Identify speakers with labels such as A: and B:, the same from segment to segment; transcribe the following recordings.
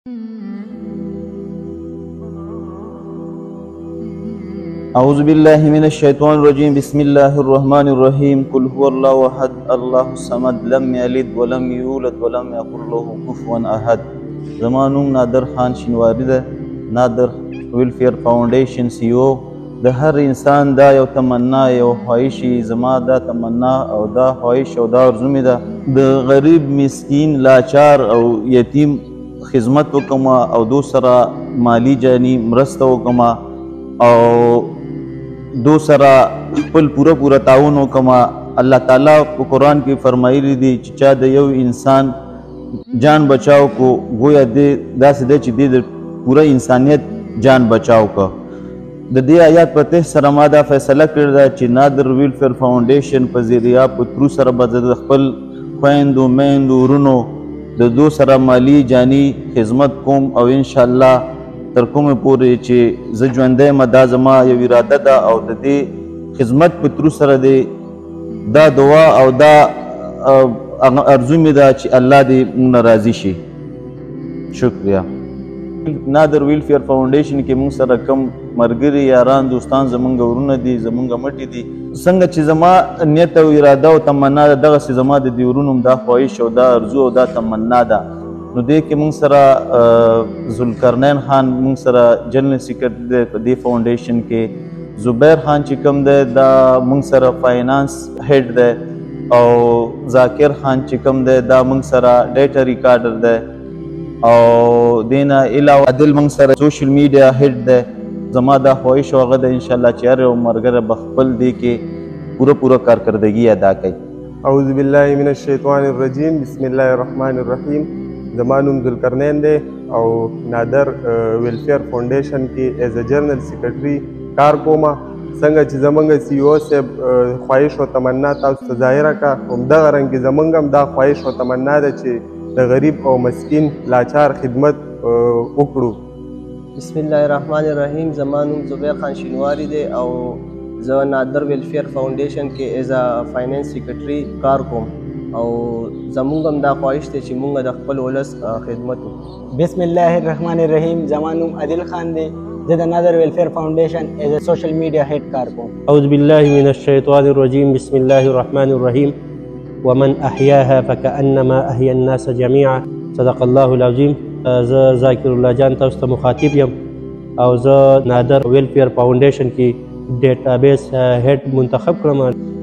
A: أعوذ بالله من الشيطان الرجيم بسم الله الرحمن الرحيم قل هو الله أحد الله الصمد لم يلد ولم يولد ولم يكن له كفوا أحد. زما نوم نادر خان شینواری ده. نادر ویلفیر فاونډیشن CEO. د هر انسان دا یو تمنا یو خواهشي زما دا تمنا او دا خواهش او دا ارزو مې ده د غریب مسکین لاچار او یتیم خدمت وکم او دو سره مالی جانی مرسته وکم او دو سره خپل پوره تعاون وکم. الله تعالی په قرآن کې فرمایلی دی چې چا د یو انسان جان بچاو کو گویا داسې دی چې د پوره انسانیت جان بچاو کو. د دې آیات په تحت سره ما دا فیصله کړې ده چې نادر ویلفیر فاونډیشن په ذریعه په ترو سره به د خپل خویندو میندو ورونو د دو سره مالی جانی خدمت کوم او انشاءالله تر کومې پورې چې زه ژوندی یم دا زما یو اراده ده او د دې خدمت په ترو سره دی دا دعا او دا ارزو مې ده چې الله دې موږ نه راضي شي. شکریه. نادر ویلفیر فاونډیشن کې موږ سره کم ملګري یاران دوستان زمونږ ورونه دي زمونږ مټې دي څنګه چې زما نیت او اراده او تمنا ده دغسې زما د دې ورونو دا خواهش او دا ارزو او دا تمنا ده. نو دې کې موږ سره ذوالقرنین خان موږ سره جنرل سیکرټري دی په دې فاونډیشن کې. زبیر خان چې کوم دی دا موږ سره فاینانس هیډ دی او ذاکر خان چې کوم دی دا موږ سره ډیټا ریکارډر دی او دینه علاوه عادل موږ سره سوشل میډیا هیډ دی. زما دا خواهش هغه ده انشاءالله چې هر یو ملګری به خپل دې کې پوره کارکردګي ادا کوي.
B: اعوذ بالله من الشیطان الرجیم بسم الله الرحمن الرحیم. زما نوم ذوالقرنین دی او نادر ویلفیر فاونډیشن کې ایز ا جنرل سیکرټري کار کوم. څنګه چې زمونږ CEO صاحب خواهش او تمنا تاسو ته ظاهره کړه همدغه رنګې زمونږ هم دا خواهش او تمنا ده چې د غریب او مسکین لاچار خدمت وکړو.
C: بسم الله الرحمن الرحیم. زما نوم زبیر خان شینواری دی او زه نادر ویلفیر فاونډیشن کې ایز ا فاینانس سیکرټري کار کوم او زمونږ هم دا خواهش دی چې مونږ د خپل ولس خدمت وکړو.
D: بسم الله الرحمن الرحیم. زما نوم عادل خان دی. زه د نادر ویلفیر فاونډیشن ایز ا سوشل میډیا هیډ کار کوم.
E: اعوذ بالله من الشیطان الرجیم بسم الله الرحمن الرحیم. ومن احیاها فکأنما احیا الناس جميعا صدق الله العظیم. زه ذاکر الله جان تاسو ته مخاطب یم او زه نادر ویلفیر فاونډیشن کې ډیټابیس هیډ منتخب کړم.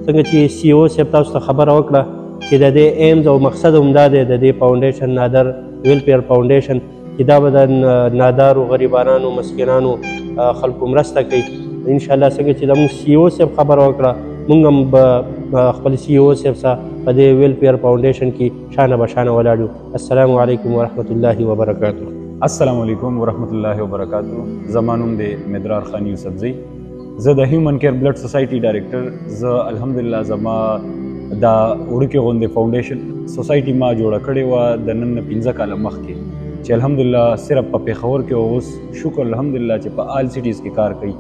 E: څنګه چې CEO صاحب تاسو ته خبره وکړه چې د دې ایمز او مقصد همدا دی د دې فاونډیشن نادر ویلفیر فاونډیشن چې دا به د نادارو غریبانانو مسکینانو خلکو مرسته کوي انشاءالله. څنګه چې زموږ CEO صاحب خبره وکړه موږ هم به خپل CEO صاحب سره په دې ویلفیر فاونډیشن کې شانه بشانه ولاړ یو. السلام علیکم ورحمت الله وبرکاتہ.
F: السلام علیکم ورحمت الله وبرکاتہ. زما نوم دی مدرار خان یوسفزی. زه د هیومن کیر بلډ سوسایټي ډایرکټر. زه الحمدلله زما دا وړوکې غوندې فاونډیشن سوسایټي ما جوړه کړې وه د نن نه 15 کاله مخکې چې الحمدلله صرف په پېښور کې اوس شکر الحمدلله چې په آل سیټیز کې کار کوي.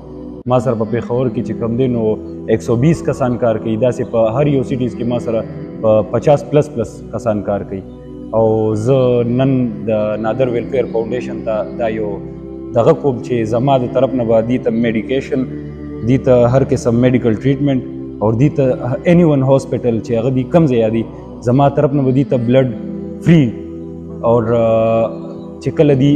F: ما سره په پېښور کې چې کوم دی نو 120 کسان کار کوي. داسې په هر یو سیټیز کې ما سره په 50+ کسان کار کوي او زه نن د نادر ویلفیر فاونډیشن ته دا یو دغه کوم چې زما د طرف نه به دې ته میډیکیشن دې ته هر قسم میډیکل ټریټمنټ او دې ته اینی ون هاسپټل چې هغه دې کم ځای دي زما طرف نه به دې ته بلډ فری اور چې کله دې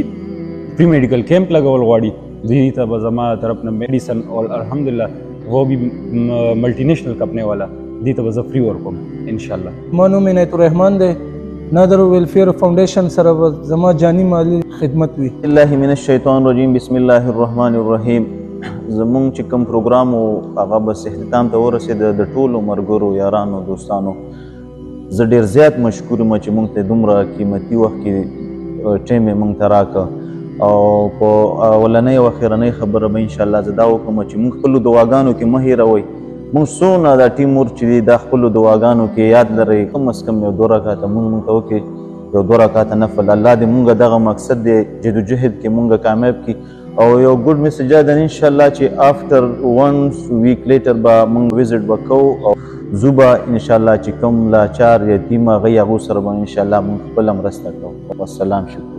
F: فری میډیکل کیمپ لګول غواړي دې ته به زما طرف نه میډیسن اور الحمدلله وہ بھی ملټي نیشنل کمپنی والا دې ته به زه فری ورکوم انشاءالله.
G: ما نوم عنایت الرحمن دی. نادر ویلفیر فاونډیشن سره زما جانی مالی خدمت وي.
A: الله من الشیطان الرجیم بسم الله الرحمن الرحیم. زمونږ چې کوم پروګرام و هغه بس اختتام ته ورسېده. د ټولو ملګرو یارانو دوستانو زه ډېر زیات مشکور یم چې موږ ته دومره قیمتي وخت کې ټایم یې موږ ته راکړه او په اولنۍ او اخرنۍ خبره به انشاءالله زه دا وکړم چې موږ خپلو دعاګانو کې مه هېروئ. موږ څونه دا ټیم ورک چې دی دا خپلو دعاګانو کې یاد لرئ کم از کم یو 2 رکعته موږ ته وکړي یو 2 رکعته نفل. الله دې موږ دغه مقصد دی جدوجهد کې موږ کامیاب کړي او یو ګډ میسج ده انشاءالله چې آفټر 1 ویک لیټر به موږ وزټ به کوو او زه به انشاءالله چې کوم لاچار یتیم هغه یې هغو سره به انشاءالله موږ خپله مرسته کوو. والسلام. شکر.